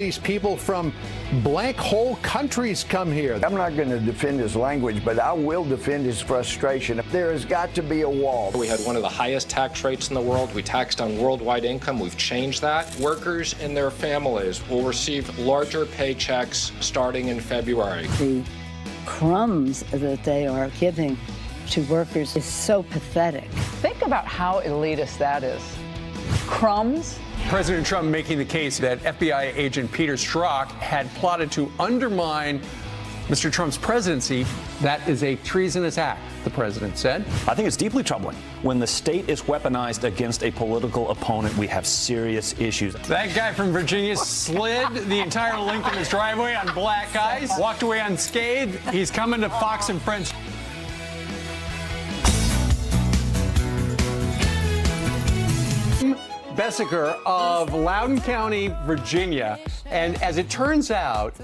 These people from blank hole countries come here. I'm not going to defend his language, but I will defend his frustration. There has got to be a wall. We had one of the highest tax rates in the world. We taxed on worldwide income. We've changed that. Workers and their families will receive larger paychecks starting in February. The crumbs that they are giving to workers is so pathetic. Think about how elitist that is. Crumbs. President Trump making the case that FBI agent Peter Strzok had plotted to undermine Mr. Trump's presidency. That is a treasonous act, the president said. I think it's deeply troubling. When the state is weaponized against a political opponent, we have serious issues. That guy from Virginia slid the entire length of his driveway on black ice, walked away unscathed. He's coming to Fox and Friends. Bessaker of Loudoun County, Virginia. And as it turns out,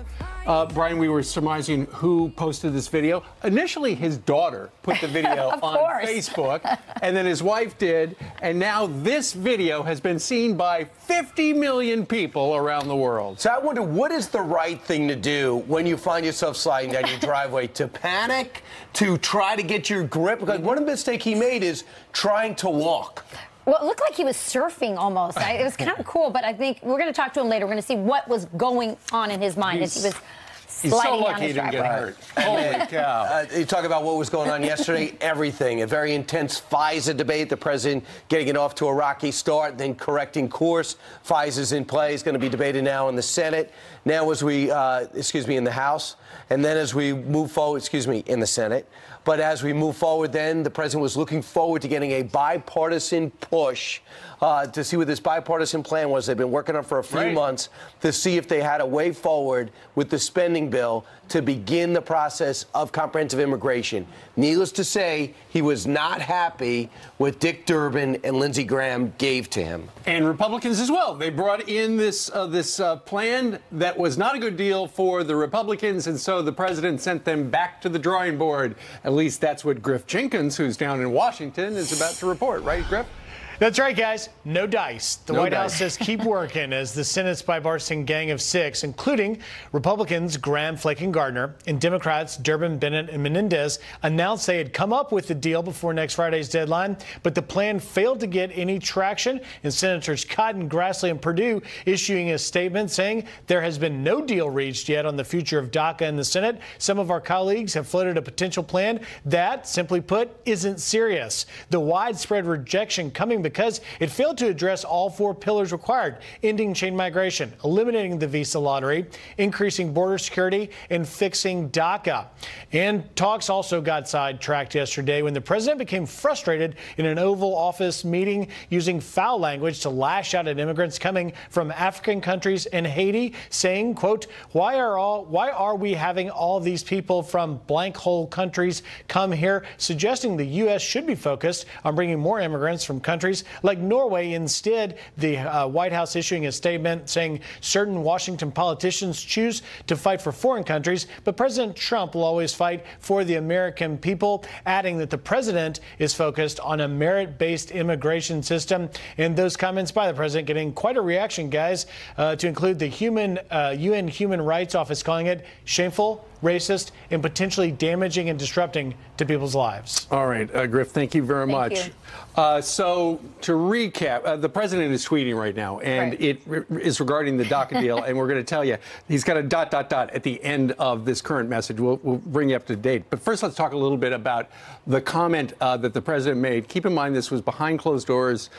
Brian, we were surmising who posted this video. Initially, his daughter put the video on Facebook, and then his wife did. And now this video has been seen by 50 million people around the world. So I wonder, what is the right thing to do when you find yourself sliding down your driveway? To panic? To try to get your grip? Because one of the mistakes he made is trying to walk. Well, it looked like he was surfing almost. It was kind of cool, but I think we're going to talk to him later. We're going to see what was going on in his mind as he was sliding down his driveway. He's so lucky he didn't get hurt. Holy cow. You talk about what was going on yesterday, everything. A very intense FISA debate, the president getting it off to a rocky start, then correcting course. FISA's in play. It's going to be debated now in the Senate. Now as we, in the House. And then as we move forward, in the Senate. But as we move forward, then the president was looking forward to getting a bipartisan push to see what this bipartisan plan was. They've been working on it for a few months to see if they had a way forward with the spending bill to begin the process of comprehensive immigration. Needless to say, he was not happy with Dick Durbin and Lindsey Graham gave to him. And Republicans as well. They brought in this plan that was not a good deal for the Republicans, and so the president sent them back to the drawing board. At least that's what Griff Jenkins, who's down in Washington, is about to report. Right, Griff? That's right, guys. No dice. The White House says keep working as the Senate's bipartisan gang of six, including Republicans Graham, Flake, and Gardner, and Democrats Durbin, Bennett, and Menendez, announced they had come up with the deal before next Friday's deadline, but the plan failed to get any traction, and Senators Cotton, Grassley, and Perdue issuing a statement saying there has been no deal reached yet on the future of DACA in the Senate. Some of our colleagues have floated a potential plan that, simply put, isn't serious. The widespread rejection coming because it failed to address all four pillars required: ending chain migration, eliminating the visa lottery, increasing border security, and fixing DACA. And talks also got sidetracked yesterday when the president became frustrated in an Oval Office meeting, using foul language to lash out at immigrants coming from African countries and Haiti, saying, quote, why are we having all these people from blank hole countries come here, suggesting the U.S. should be focused on bringing more immigrants from countries like Norway. Instead, the White House issuing a statement saying certain Washington politicians choose to fight for foreign countries, but President Trump will always fight for the American people, adding that the president is focused on a merit-based immigration system. And those comments by the president getting quite a reaction, guys, to include the UN Human Rights Office calling it shameful, racist, and potentially damaging and disrupting to people's lives. All right, Griff, thank you very much. So to recap, the president is tweeting right now, and it is regarding the DACA deal, and we're going to tell you he's got a ... at the end of this current message. We'll bring you up to date. But first, let's talk a little bit about the comment that the president made. Keep in mind, this was behind closed doors.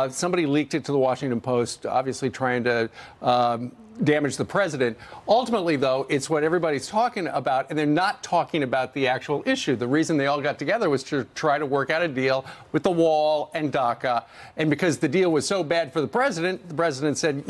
Somebody leaked it to the Washington Post, obviously trying to damage the president. Ultimately, though, it's what everybody's talking about, and they're not talking about the actual issue. The reason they all got together was to try to work out a deal with the wall and DACA. And because the deal was so bad for the president said,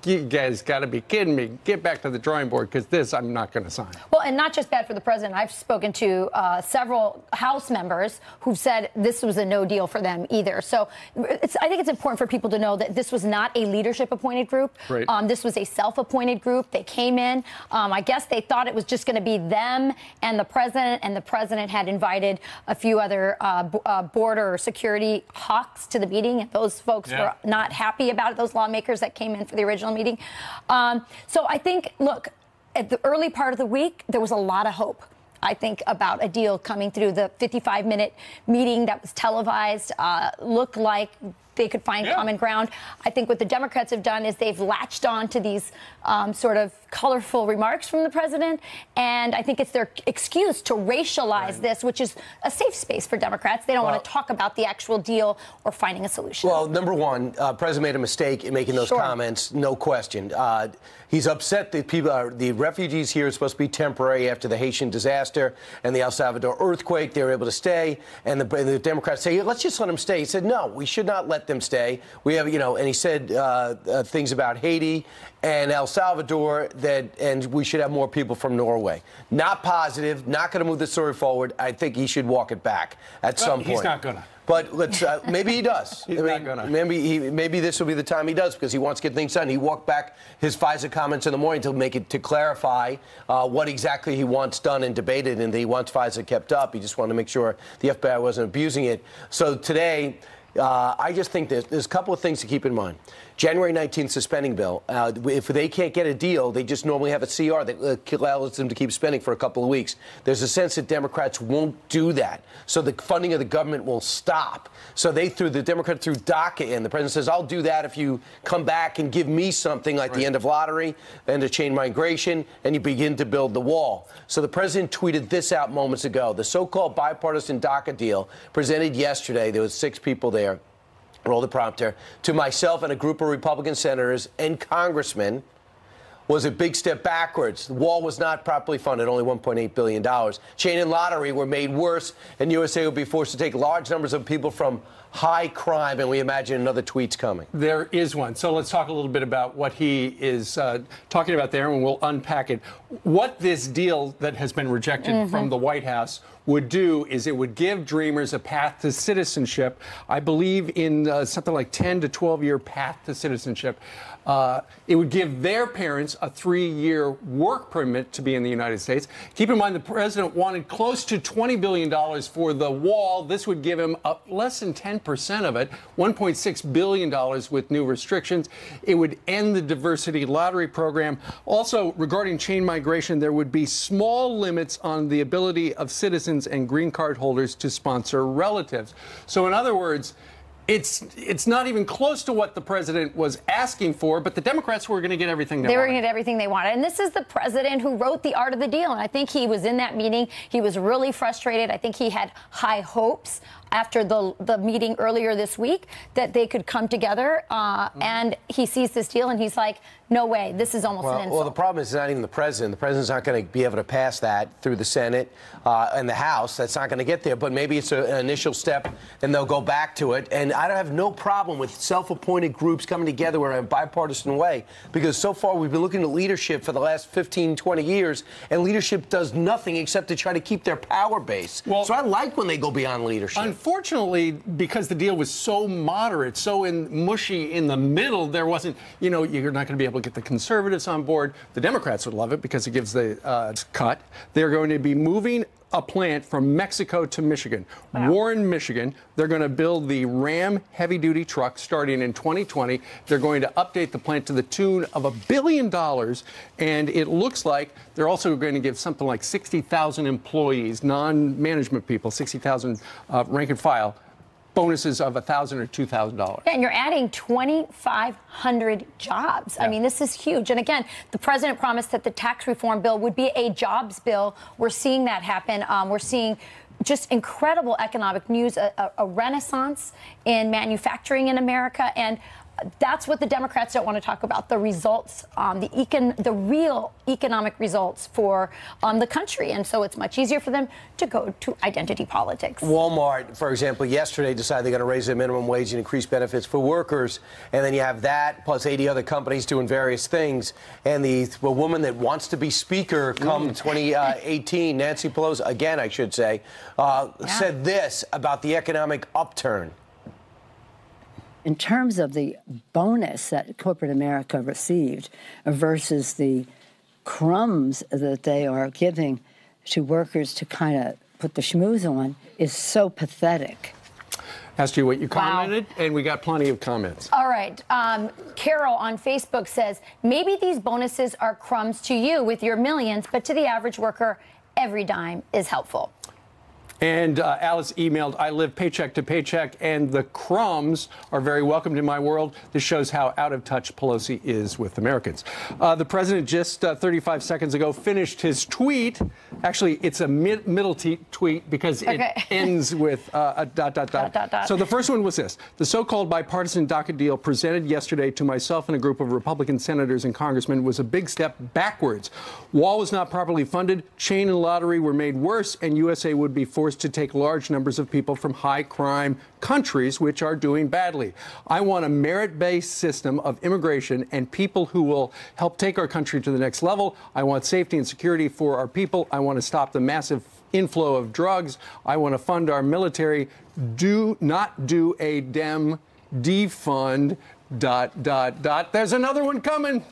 you guys got to be kidding me. Get back to the drawing board, because this I'm not going to sign. Well, and not just bad for the president. I've spoken to several House members who've said this was a no deal for them either. So I think it's important for people to know that this was not a leadership appointed group. This was a self self-appointed group. They came in. I guess they thought it was just going to be them and the president had invited a few other border security hawks to the meeting, and those folks were not happy about it, those lawmakers that came in for the original meeting. So I think, look, at the early part of the week, there was a lot of hope, I think, about a deal coming through. The 55-minute meeting that was televised looked like they could find common ground. I think what the Democrats have done is they've latched on to these sort of colorful remarks from the president, and I think it's their excuse to racialize this, which is a safe space for Democrats. They don't want to talk about the actual deal or finding a solution. Well, number one, President made a mistake in making those comments, no question. He's upset that the refugees here are supposed to be temporary after the Haitian disaster and the El Salvador earthquake. They were able to stay, and the Democrats say, let's just let them stay. He said, no, we should not let them stay. We have, and he said things about Haiti and El Salvador, and we should have more people from Norway. Not positive, not going to move the story forward. I think he should walk it back at some point. He's not going to. But let's maybe he does. He's not gonna. Maybe this will be the time he does, because he wants to get things done. He walked back his FISA comments in the morning to clarify what exactly he wants done and debated, and that he wants FISA kept up. He just wanted to make sure the FBI wasn't abusing it. So today, I just think there's a couple of things to keep in mind. January 19th suspending bill. If they can't get a deal, they just normally have a CR that allows them to keep spending for a couple of weeks. There's a sense that Democrats won't do that. So the funding of the government will stop. So the Democrats threw DACA in. The president says, I'll do that if you come back and give me something like the end of lottery, end of chain migration, and you begin to build the wall. So the president tweeted this out moments ago. The so-called bipartisan DACA deal presented yesterday, there was 6 people there, roll the prompter, to myself and a group of Republican senators and congressmen, was a big step backwards. The wall was not properly funded, only $1.8 billion. Chain and lottery were made worse, and USA would be forced to take large numbers of people from high crime, and we imagine another tweet's coming. There is one. So let's talk a little bit about what he is talking about there, and we'll unpack it. What this deal that has been rejected from the White House would do is it would give Dreamers a path to citizenship. I believe in something like 10 to 12-year path to citizenship. It would give their parents a 3-year work permit to be in the United States. Keep in mind, the president wanted close to $20 billion for the wall. This would give him less than 10% of it, $1.6 billion with new restrictions. It would end the diversity lottery program. Also, regarding chain migration, there would be small limits on the ability of citizens and green card holders to sponsor relatives. So in other words, it's not even close to what the president was asking for, but the Democrats were going to get everything they wanted. They were going to get everything they wanted. And this is the president who wrote the art of the deal. And I think he was in that meeting. He was really frustrated. I think he had high hopes after the meeting earlier this week that they could come together. And he sees this deal and he's like, no way, this is almost an insult. Well, the problem is not even the president. The president's not going to be able to pass that through the Senate and the House. That's not going to get there. But maybe it's an initial step, and they'll go back to it. And I don't have no problem with self-appointed groups coming together in a bipartisan way, because so far we've been looking at leadership for the last 15, 20 years, and leadership does nothing except to try to keep their power base. Well, so I like when they go beyond leadership. Unfortunately, because the deal was so moderate, so mushy in the middle, there wasn't, you're not going to be able to get the conservatives on board. The Democrats would love it because it gives the cut. They're going to be moving a plant from Mexico to Michigan. Wow. Warren, Michigan. They're going to build the Ram heavy-duty truck starting in 2020. They're going to update the plant to the tune of $1 billion, and it looks like they're also going to give something like 60,000 employees, non-management people, 60,000 rank and file, bonuses of $1,000 or $2,000. Yeah, and you're adding 2,500 jobs. Yeah. I mean, this is huge. And again, the president promised that the tax reform bill would be a jobs bill. We're seeing that happen. We're seeing just incredible economic news, a renaissance in manufacturing in America. And that's what the Democrats don't want to talk about, the results, the real economic results for the country. And so it's much easier for them to go to identity politics. Walmart, for example, yesterday decided they're going to raise the minimum wage and increase benefits for workers. And then you have that plus 80 other companies doing various things. And the woman that wants to be speaker come 2018, Nancy Pelosi, again, I should say, said this about the economic upturn. In terms of the bonus that corporate America received versus the crumbs that they are giving to workers to kind of put the schmooze on is so pathetic. Asked you what you commented, and we got plenty of comments. All right. Carol on Facebook says, maybe these bonuses are crumbs to you with your millions, but to the average worker, every dime is helpful. And Alice emailed, I live paycheck to paycheck, and the crumbs are very welcomed in my world. This shows how out of touch Pelosi is with Americans. The president just 35 seconds ago finished his tweet. Actually, it's a middle tweet because it ends with a ... So the first one was this. The so-called bipartisan docket deal presented yesterday to myself and a group of Republican senators and congressmen was a big step backwards. Wall was not properly funded, chain and lottery were made worse, and USA would be forced to take large numbers of people from high-crime countries which are doing badly. I want a merit-based system of immigration and people who will help take our country to the next level. I want safety and security for our people. I want to stop the massive inflow of drugs. I want to fund our military. Do not do a defund ... There's another one coming.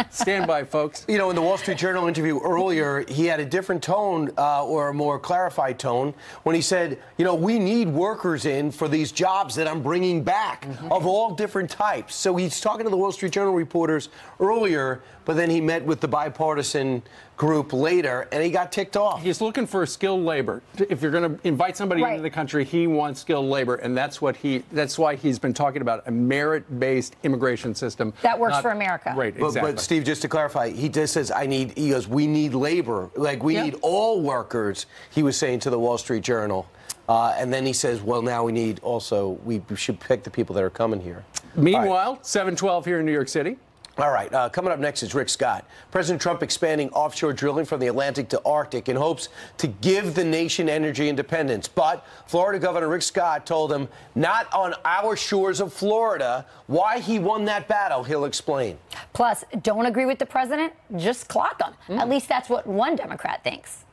Stand by, folks. You know, in the Wall Street Journal interview earlier, he had a different tone or a more clarified tone when he said, you know, we need workers in for these jobs that I'm bringing back of all different types. So he's talking to the Wall Street Journal reporters earlier, but then he met with the bipartisan group later, and he got ticked off. He's looking for skilled labor. If you're going to invite somebody into the country, he wants skilled labor, and that's why he's been talking about a merit-based immigration system. That works for America. Right, exactly. But Steve, just to clarify, he just says, he goes, we need labor. Like, we need all workers, he was saying to the Wall Street Journal. And then he says, well, now we should pick the people that are coming here. Meanwhile, 7/12 here in New York City. All right, coming up next is Rick Scott. President Trump expanding offshore drilling from the Atlantic to Arctic in hopes to give the nation energy independence. But Florida Governor Rick Scott told him, not on our shores of Florida. Why he won that battle, he'll explain. Plus, don't agree with the president? Just clock him. At least that's what one Democrat thinks.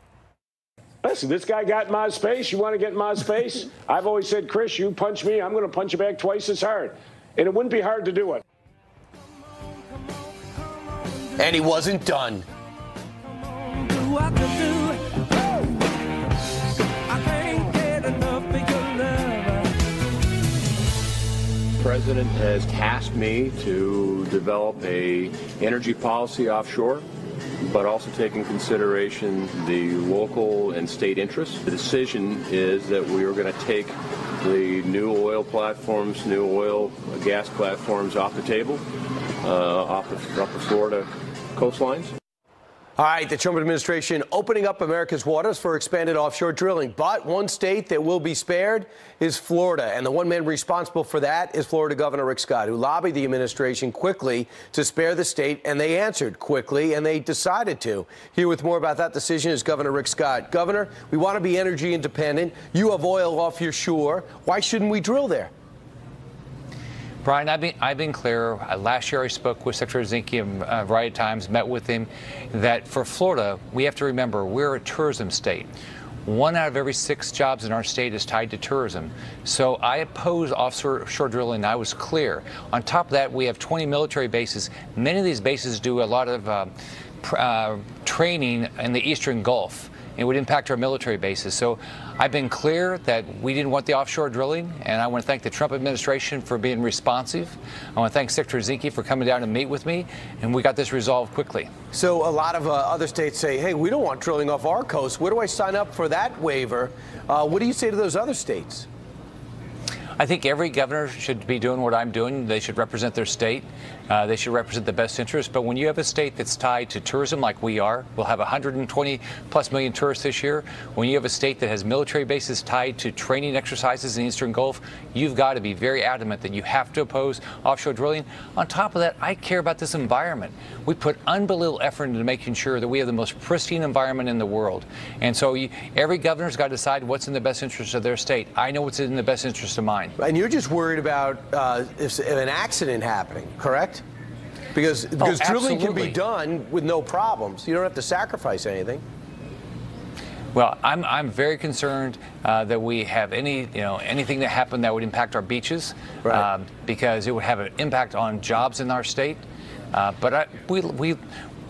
Listen, this guy got my space. You want to get my space? I've always said, Chris, you punch me, I'm going to punch you back twice as hard. And it wouldn't be hard to do it. And he wasn't done. The president has tasked me to develop a energy policy offshore, but also take in consideration the local and state interests. The decision is that we are going to take the new oil platforms, new oil, gas platforms off the table, off the Florida coastlines. All right, the Trump administration opening up America's waters for expanded offshore drilling. But one state that will be spared is Florida. And the one man responsible for that is Florida Governor Rick Scott, who lobbied the administration quickly to spare the state. And they answered quickly, and they decided to. Here with more about that decision is Governor Rick Scott. Governor, we want to be energy independent. You have oil off your shore. Why shouldn't we drill there? Brian, I've been clear. Last year I spoke with Secretary Zinke a variety of times, met with him, that for Florida, we have to remember we're a tourism state. 1 out of every 6 jobs in our state is tied to tourism. So I oppose offshore drilling. I was clear. On top of that, we have 20 military bases. Many of these bases do a lot of training in the Eastern Gulf. It would impact our military bases. So I've been clear that we didn't want the offshore drilling, and I want to thank the Trump administration for being responsive. I want to thank Secretary Zinke for coming down to meet with me, and we got this resolved quickly. So a lot of other states say, hey, we don't want drilling off our coast. Where do I sign up for that waiver? What do you say to those other states? I think every governor should be doing what I'm doing. They should represent their state. They should represent the best interest. But when you have a state that's tied to tourism like we are, we'll have 120+ million tourists this year. When you have a state that has military bases tied to training exercises in the Eastern Gulf, you've got to be very adamant that you have to oppose offshore drilling. On top of that, I care about this environment. We put unbelievable effort into making sure that we have the most pristine environment in the world. And so every governor's got to decide what's in the best interest of their state. I know what's in the best interest of mine. And you're just worried about if an accident happening, correct? Because drilling can be done with no problems. You don't have to sacrifice anything. Well, I'm very concerned that we have anything that happened that would impact our beaches, right. Because it would have an impact on jobs in our state. But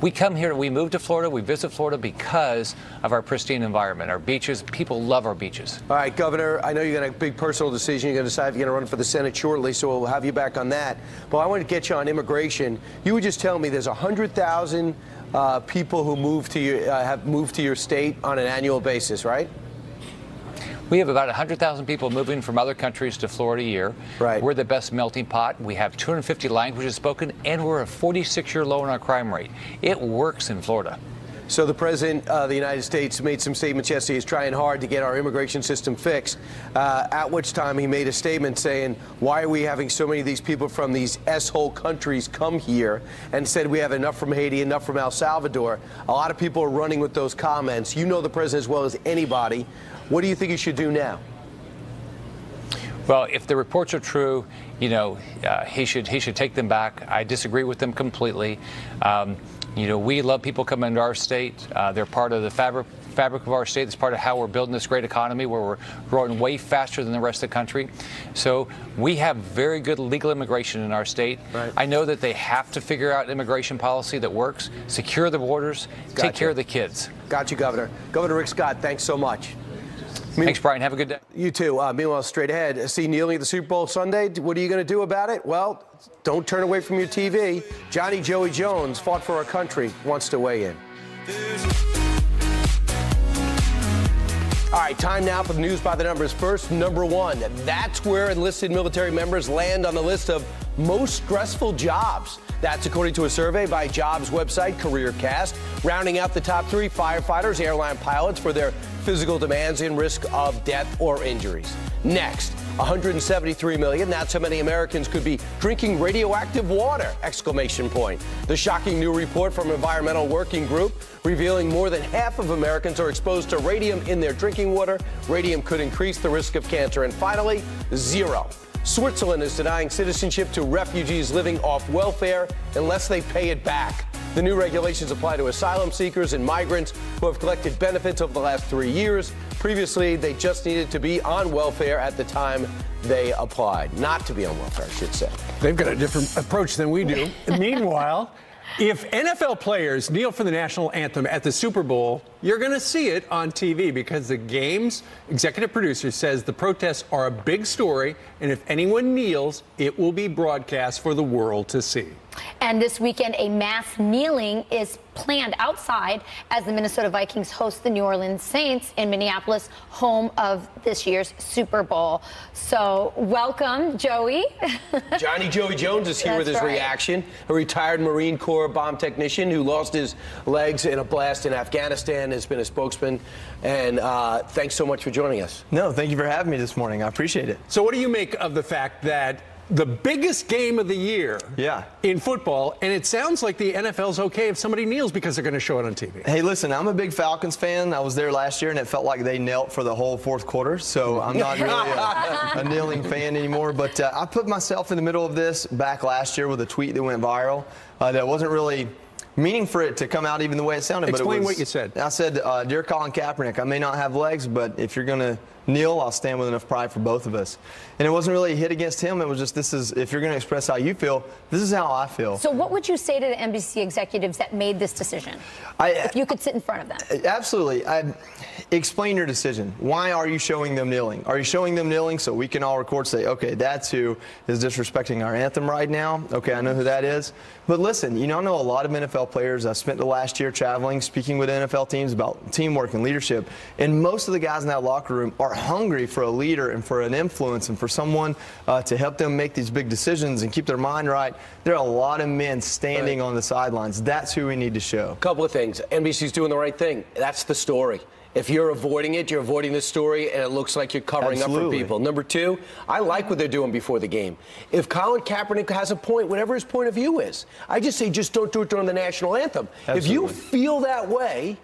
we come here, we move to Florida, we visit Florida because of our pristine environment, our beaches. People love our beaches. All right, Governor, I know you got a big personal decision. You're going to decide if you're going to run for the Senate shortly, so we'll have you back on that. But I want to get you on immigration. You were just telling me there's 100,000 people who have moved to your state on an annual basis, right? We have about 100,000 people moving from other countries to Florida a year. Right. We're the best melting pot. We have 250 languages spoken, and we're a 46-year low in our crime rate. It works in Florida. So the President of the United States made some statements yesterday. He's trying hard to get our immigration system fixed, at which time he made a statement saying, why are we having so many of these people from these S-hole countries come here, and said we have enough from Haiti, enough from El Salvador. A lot of people are running with those comments. You know the President as well as anybody. What do you think he should do now? Well, if the reports are true, he should take them back. I disagree with them completely. We love people coming into our state. They're part of the fabric of our state. It's part of how we're building this great economy where we're growing way faster than the rest of the country. So we have very good legal immigration in our state. Right. I know that they have to figure out immigration policy that works, secure the borders, take care of the kids. Got you, Governor. Governor Rick Scott, thanks so much. Thanks, Brian. Have a good day. You too. Meanwhile, straight ahead, see kneeling at the Super Bowl Sunday. What are you going to do about it? Well, don't turn away from your TV. Johnny Joey Jones fought for our country, wants to weigh in. All right, time now for the news by the numbers. First, number one. That's where enlisted military members land on the list of most stressful jobs. That's according to a survey by jobs website CareerCast. Rounding out the top three, firefighters, airline pilots for their physical demands and risk of death or injuries. Next, 173 million. That's how many Americans could be drinking radioactive water! Exclamation point. The shocking new report from Environmental Working Group revealing more than half of Americans are exposed to radium in their drinking water. Radium could increase the risk of cancer. And finally, zero. Switzerland is denying citizenship to refugees living off welfare unless they pay it back. The new regulations apply to asylum seekers and migrants who have collected benefits over the last 3 years. Previously, they just needed to be on welfare at the time they applied. Not to be on welfare, I should say. They've got a different approach than we do. Meanwhile, if NFL players kneel for the national anthem at the Super Bowl, you're going to see it on TV because the game's executive producer says the protests are a big story, and if anyone kneels, it will be broadcast for the world to see. And this weekend, a mass kneeling is planned outside as the Minnesota Vikings host the New Orleans Saints in Minneapolis, home of this year's Super Bowl. So welcome, Joey. Johnny Joey Jones is here with his reaction. A retired Marine Corps bomb technician who lost his legs in a blast in Afghanistan has been a spokesman. And thanks so much for joining us. No, thank you for having me this morning. I appreciate it. So what do you make of the fact that the biggest game of the year in football, and it sounds like the NFL's okay if somebody kneels because they're going to show it on TV? Hey, listen, I'm a big Falcons fan. I was there last year, and it felt like they knelt for the whole fourth quarter, so I'm not really a kneeling fan anymore. But I put myself in the middle of this back last year with a tweet that went viral that wasn't really meaning for it to come out even the way it sounded. Explain but it was, what you said. I said, dear Colin Kaepernick, I may not have legs, but if you're going to kneel, I'll stand with enough pride for both of us. And it wasn't really a hit against him. It was just, this is, if you're going to express how you feel, this is how I feel. So what would you say to the NBC executives that made this decision? If you could sit in front of them. Absolutely. Explain your decision. Why are you showing them kneeling? Are you showing them kneeling so we can all record, say, okay, that's who is disrespecting our anthem right now? Okay, I know who that is. But listen, you know, I know a lot of NFL players. I spent the last year traveling, speaking with NFL teams about teamwork and leadership. And most of the guys in that locker room are hungry for a leader and for an influence and for someone to help them make these big decisions and keep their mind right. There are a lot of men standing on the sidelines. That's who we need to show. A couple of things. NBC's doing the right thing. That's the story. If you're avoiding it, you're avoiding the story, and it looks like you're covering up for people. Number two, I like what they're doing before the game. If Colin Kaepernick has a point, whatever his point of view is, I just say just don't do it during the national anthem. Absolutely. If you feel that way,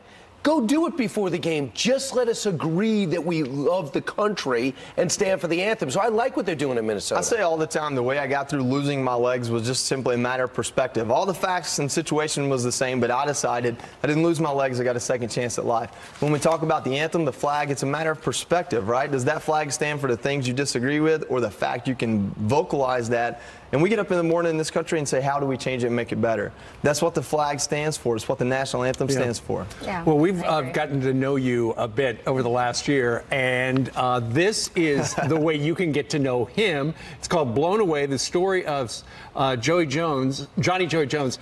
Go do it before the game. Just let us agree that we love the country and stand for the anthem. So I like what they're doing in Minnesota. I say all the time, the way I got through losing my legs was just simply a matter of perspective. All the facts and situation was the same, but I decided I didn't lose my legs. I got a second chance at life. When we talk about the anthem, the flag, it's a matter of perspective, right? Does that flag stand for the things you disagree with, or the fact you can vocalize that? And we get up in the morning in this country and say, how do we change it and make it better? That's what the flag stands for. It's what the national anthem stands for. Yeah. Well, we've gotten to know you a bit over the last year, and this is the way you can get to know him. It's called Blown Away, the story of Joey Jones, Johnny Joey Jones,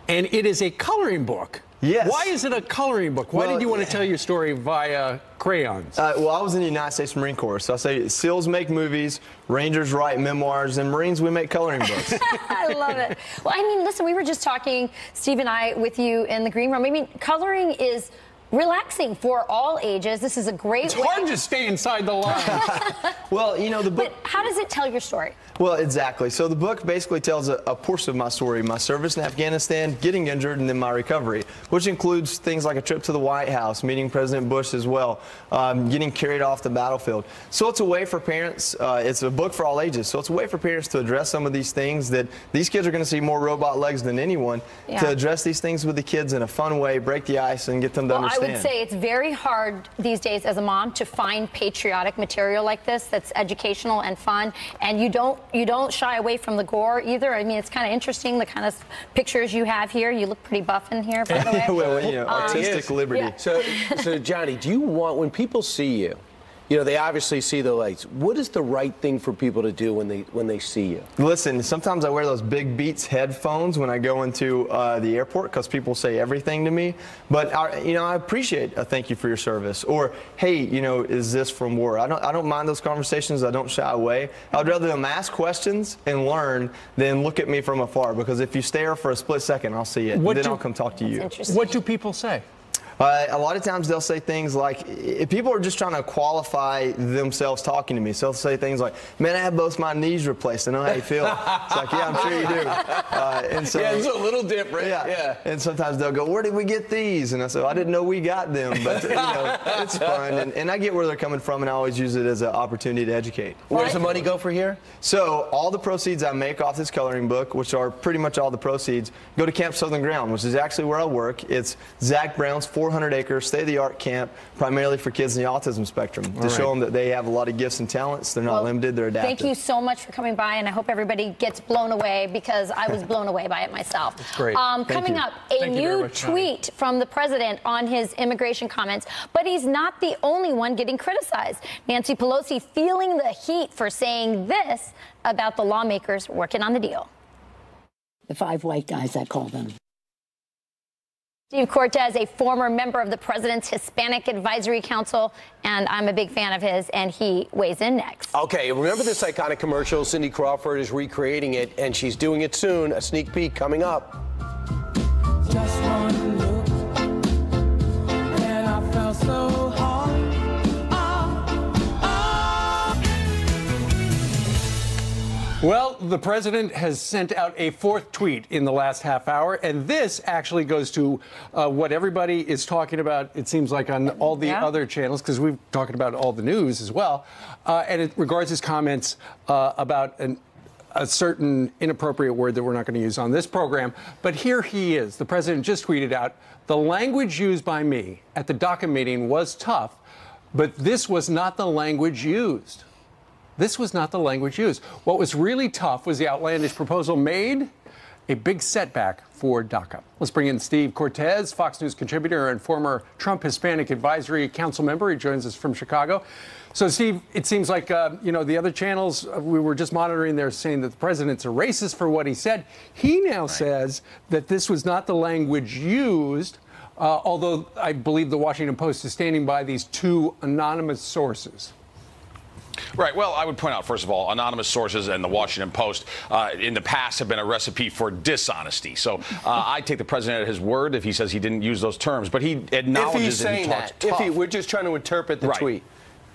and it is a coloring book. Yes. Why is it a coloring book? Why did you want to tell your story via crayons? Well, I was in the United States Marine Corps, so I say SEALs make movies, Rangers write memoirs, and Marines, we make coloring books. I love it. Well, I mean, listen, we were just talking, Steve and I, with you in the green room. I mean, coloring is relaxing for all ages. This is a great way. It's hard to stay inside the line. Well, you know, the book. But how does it tell your story? Well, exactly. So the book basically tells a portion of my story, my service in Afghanistan, getting injured, and then my recovery, which includes things like a trip to the White House, meeting President Bush as well, getting carried off the battlefield. So it's a way for parents, it's a book for all ages, so it's a way for parents to address some of these things that these kids are going to see more robot legs than anyone, to address these things with the kids in a fun way, break the ice, and get them to understand. I would say it's very hard these days as a mom to find patriotic material like this that's educational and fun, and you don't shy away from the gore either. I mean, it's kind of interesting, the kind of pictures you have here. You look pretty buff in here, by the way. Well, you know, artistic liberty. Yeah. So Johnny, do you want, when people see you, you know, they obviously see the lights. What is the right thing for people to do when they see you? Listen, sometimes I wear those big Beats headphones when I go into the airport because people say everything to me. But you know, I appreciate a thank you for your service, or hey, you know, is this from war? I don't mind those conversations. I don't shy away. I'd rather them ask questions and learn than look at me from afar, because if you stare for a split second, I'll see it. Then I'll come talk to you. What do people say? A lot of times they'll say things like, if people are just trying to qualify themselves talking to me, so they'll say things like, man, I had both my knees replaced. I know how you feel. It's like, yeah, I'm sure you do. And so, yeah, it's a little different. Yeah. And sometimes they'll go, where did we get these? And I said, I didn't know we got them. But, you know, it's fun. And I get where they're coming from, and I always use it as an opportunity to educate. Where does the money go for here? So all the proceeds I make off this coloring book, which are pretty much all the proceeds, go to Camp Southern Ground, which is actually where I work. It's Zach Brown's 400-acre state-of-the-art camp, primarily for kids in the autism spectrum, to show them that they have a lot of gifts and talents. They're not limited, they're adaptive. Thank you so much for coming by, and I hope everybody gets blown away, because I was blown away by it myself. That's great. Coming up, a new tweet from the president on his immigration comments, but he's not the only one getting criticized. Nancy Pelosi feeling the heat for saying this about the lawmakers working on the deal. The 5 white guys, I call them. Steve Cortez, a former member of the president's Hispanic Advisory Council, and I'm a big fan of his, and he weighs in next. Okay, remember this iconic commercial? Cindy Crawford is recreating it, and she's doing it soon. A sneak peek coming up. Just one look, and I felt so hard. Well, the president has sent out a 4th tweet in the last half hour, and this actually goes to what everybody is talking about, it seems like, on all the other channels, because we've talked about all the news as well, and it regards his comments about a certain inappropriate word that we're not going to use on this program. But here he is. The president just tweeted out, the language used by me at the DACA meeting was tough, but this was not the language used. This was not the language used. What was really tough was the outlandish proposal made a big setback for DACA. Let's bring in Steve Cortez, Fox News contributor and former Trump Hispanic Advisory Council member. He joins us from Chicago. So, Steve, it seems like, you know, the other channels we were just monitoring, they're saying that the president's a racist for what he said. He now says that this was not the language used, although I believe the Washington Post is standing by these 2 anonymous sources. Right. Well, I would point out, first of all, anonymous sources and the Washington Post in the past have been a recipe for dishonesty. So I take the president at his word if he says he didn't use those terms. But he acknowledges that he talked tough. If we're just trying to interpret the tweet.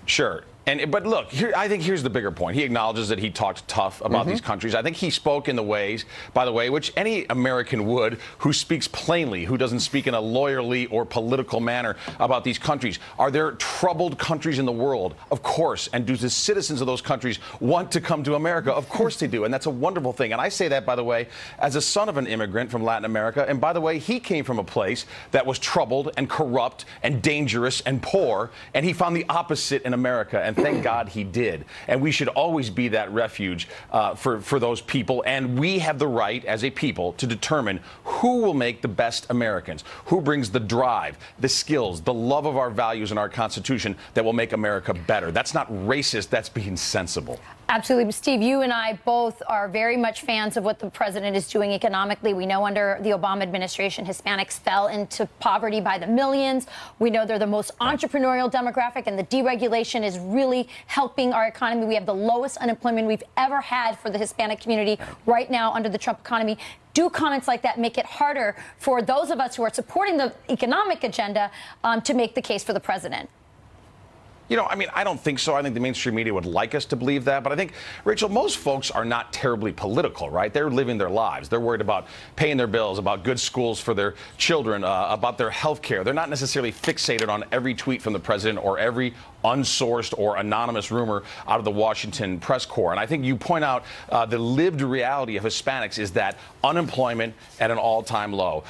Sure. But look, I think here's the bigger point. He acknowledges that he talked tough about these countries. I think he spoke in the ways, by the way, which any American would who speaks plainly, who doesn't speak in a lawyerly or political manner about these countries. Are there troubled countries in the world? Of course. And do the citizens of those countries want to come to America? Of course they do. And that's a wonderful thing. And I say that, by the way, as a son of an immigrant from Latin America. And by the way, he came from a place that was troubled and corrupt and dangerous and poor. And he found the opposite in America. And thank God he did. And we should always be that refuge for those people. And we have the right as a people to determine who will make the best Americans, who brings the drive, the skills, the love of our values and our Constitution that will make America better. That's not racist. That's being sensible. Absolutely. Steve, you and I both are very much fans of what the president is doing economically. We know under the Obama administration, Hispanics fell into poverty by the millions. We know they're the most entrepreneurial demographic, and the deregulation is really helping our economy. We have the lowest unemployment we've ever had for the Hispanic community right now under the Trump economy. Do comments like that make it harder for those of us who are supporting the economic agenda to make the case for the president? You know, I mean, I don't think so. I think the mainstream media would like us to believe that. But I think, Rachel, most folks are not terribly political, right? They're living their lives. They're worried about paying their bills, about good schools for their children, about their health care. They're not necessarily fixated on every tweet from the president or every unsourced or anonymous rumor out of the Washington press corps. And I think you point out the lived reality of Hispanics is that unemployment at an all-time low.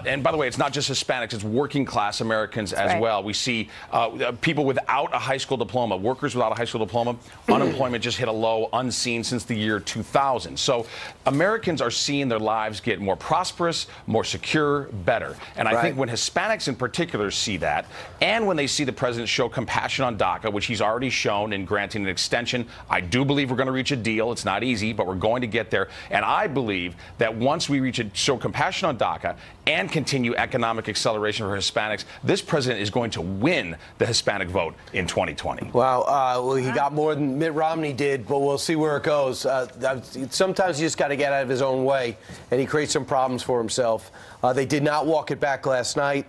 And by the way, it's not just Hispanics, it's working class Americans as well. We see people without a high school diploma, workers without a high school diploma, unemployment just hit a low unseen since the year 2000. So Americans are seeing their lives get more prosperous, more secure, better. And I think when Hispanics in particular see that, and when they see the president show compassion on DACA, which he's already shown in granting an extension, I do believe we're going to reach a deal. It's not easy, but we're going to get there. And I believe that once we show compassion on DACA and continue economic acceleration for Hispanics, this president is going to win the Hispanic vote in 2020. Wow. Well, he got more than Mitt Romney did, but we'll see where it goes. Sometimes you just got to get out of his own way, and he creates some problems for himself. They did not walk it back last night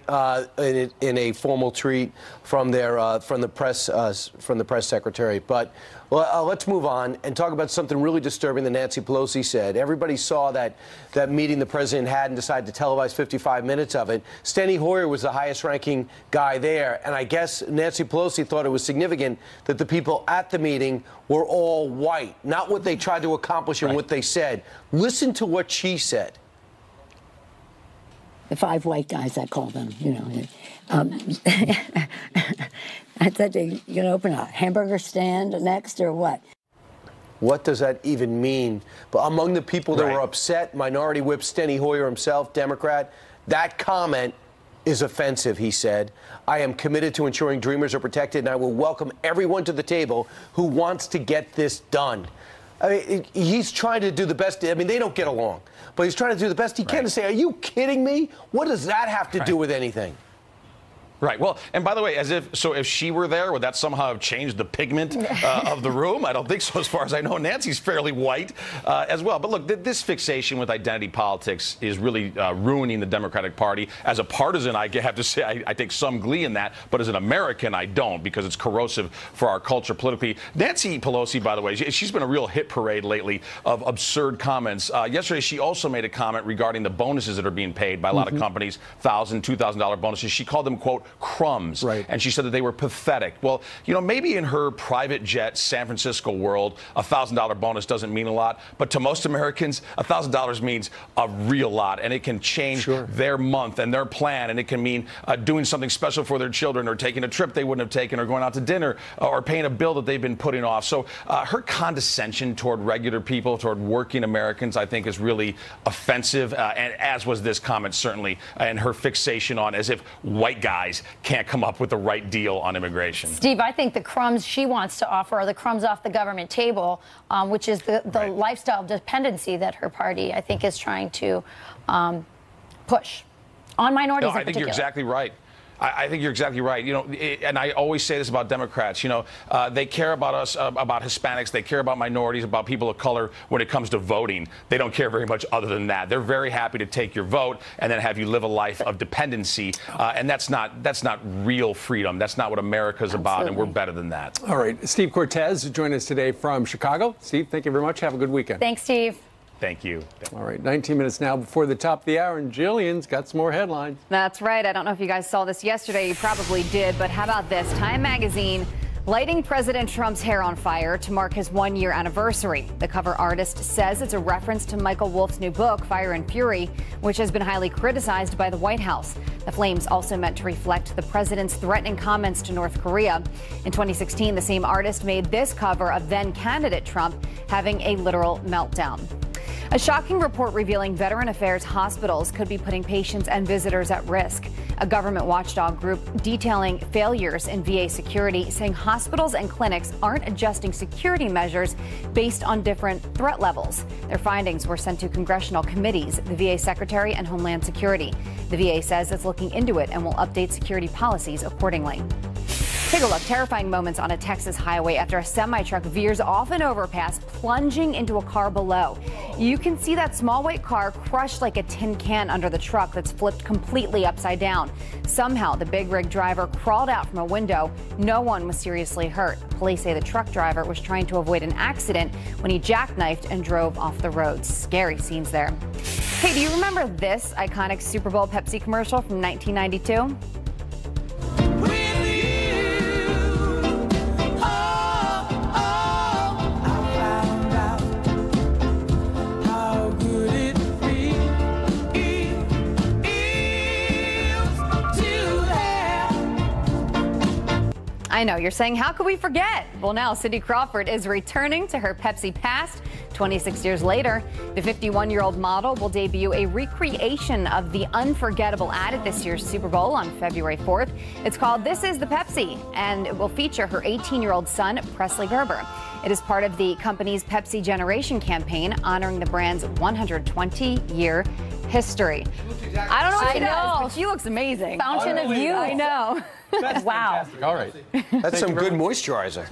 in a formal tweet from the press secretary. But let's move on and talk about something really disturbing that Nancy Pelosi said. Everybody saw that meeting the president had and decided to televise 55 minutes of it. Steny Hoyer was the highest-ranking guy there, and I guess Nancy Pelosi thought it was significant that the people at the meeting were all white, not what they tried to accomplish and what they said. Listen to what she said. The 5 white guys, I call them, you know. I said, you going to open a hamburger stand next or what? What does that even mean? But among the people that were upset, Minority Whip Steny Hoyer himself, Democrat, that comment is offensive, he said. I am committed to ensuring dreamers are protected, and I will welcome everyone to the table who wants to get this done. I mean, he's trying to do the best. I mean, they don't get along, but he's trying to do the best he can to say, are you kidding me? What does that have to do with anything? Right. Well, and by the way, if she were there, would that somehow have changed the pigment of the room? I don't think so, as far as I know. Nancy's fairly white as well. But look, this fixation with identity politics is really ruining the Democratic Party. As a partisan, I have to say I take some glee in that. But as an American, I don't, because it's corrosive for our culture politically. Nancy Pelosi, by the way, she's been a real hit parade lately of absurd comments. Yesterday, she also made a comment regarding the bonuses that are being paid by a lot of companies, $1,000, $2,000 bonuses. She called them, quote, crumbs. And she said that they were pathetic. Well, you know, maybe in her private jet San Francisco world, a $1,000 bonus doesn't mean a lot. But to most Americans, $1,000 means a real lot. And it can change their month and their plan. And it can mean doing something special for their children, or taking a trip they wouldn't have taken, or going out to dinner, or paying a bill that they've been putting off. So her condescension toward regular people, toward working Americans, I think is really offensive. And as was this comment, certainly, and her fixation on as if white guys can't come up with the right deal on immigration. Steve, I think the crumbs she wants to offer are the crumbs off the government table, which is the lifestyle dependency that her party, I think, is trying to push on minorities in particular. I think you're exactly right. I think you're exactly right. You know, and I always say this about Democrats. You know, they care about us, about Hispanics. They care about minorities, about people of color when it comes to voting. They don't care very much other than that. They're very happy to take your vote and then have you live a life of dependency. And that's not real freedom. That's not what America's about, and we're better than that. All right. Steve Cortez joined us today from Chicago. Steve, thank you very much. Have a good weekend. Thanks, Steve. Thank you. All right, 19 minutes now before the top of the hour, and Jillian's got some more headlines. That's right. I don't know if you guys saw this yesterday. You probably did, but how about this? Time magazine lighting President Trump's hair on fire to mark his one-year anniversary. The cover artist says it's a reference to Michael Wolff's new book, Fire and Fury, which has been highly criticized by the White House. The flames also meant to reflect the president's threatening comments to North Korea. In 2016, the same artist made this cover of then-candidate Trump having a literal meltdown. A shocking report revealing Veteran Affairs hospitals could be putting patients and visitors at risk. A government watchdog group detailing failures in VA security, saying hospitals and clinics aren't adjusting security measures based on different threat levels. Their findings were sent to congressional committees, the VA Secretary and Homeland Security. The VA says it's looking into it and will update security policies accordingly. Take a look. Terrifying moments on a Texas highway after a semi-truck veers off an overpass, plunging into a car below. You can see that small white car crushed like a tin can under the truck that's flipped completely upside down. Somehow, the big rig driver crawled out from a window. No one was seriously hurt. Police say the truck driver was trying to avoid an accident when he jackknifed and drove off the road. Scary scenes there. Hey, do you remember this iconic Super Bowl Pepsi commercial from 1992? I know, you're saying, how could we forget? Well, now Cindy Crawford is returning to her Pepsi past. 26 years later, the 51-year-old model will debut a recreation of the unforgettable ad at this year's Super Bowl on February 4th. It's called This Is the Pepsi, and it will feature her 18-year-old son, Presley Gerber. It is part of the company's Pepsi Generation campaign, honoring the brand's 120-year history. I don't know what she does, but she looks amazing. Fountain of youth. I know. Wow. Fantastic. All right. That's some good moisturizer.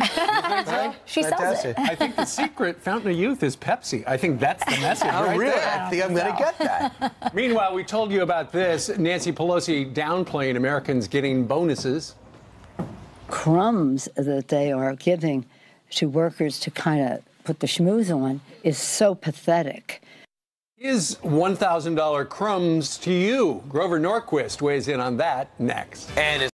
She sells it. I think the secret fountain of youth is Pepsi. I think that's the message. Oh, really? I think I'm going to get that. Meanwhile, we told you about this. Nancy Pelosi downplaying Americans getting bonuses. Crumbs that they are giving to workers to kind of put the schmooze on is so pathetic. Is $1,000 crumbs to you? Grover Norquist weighs in on that next. And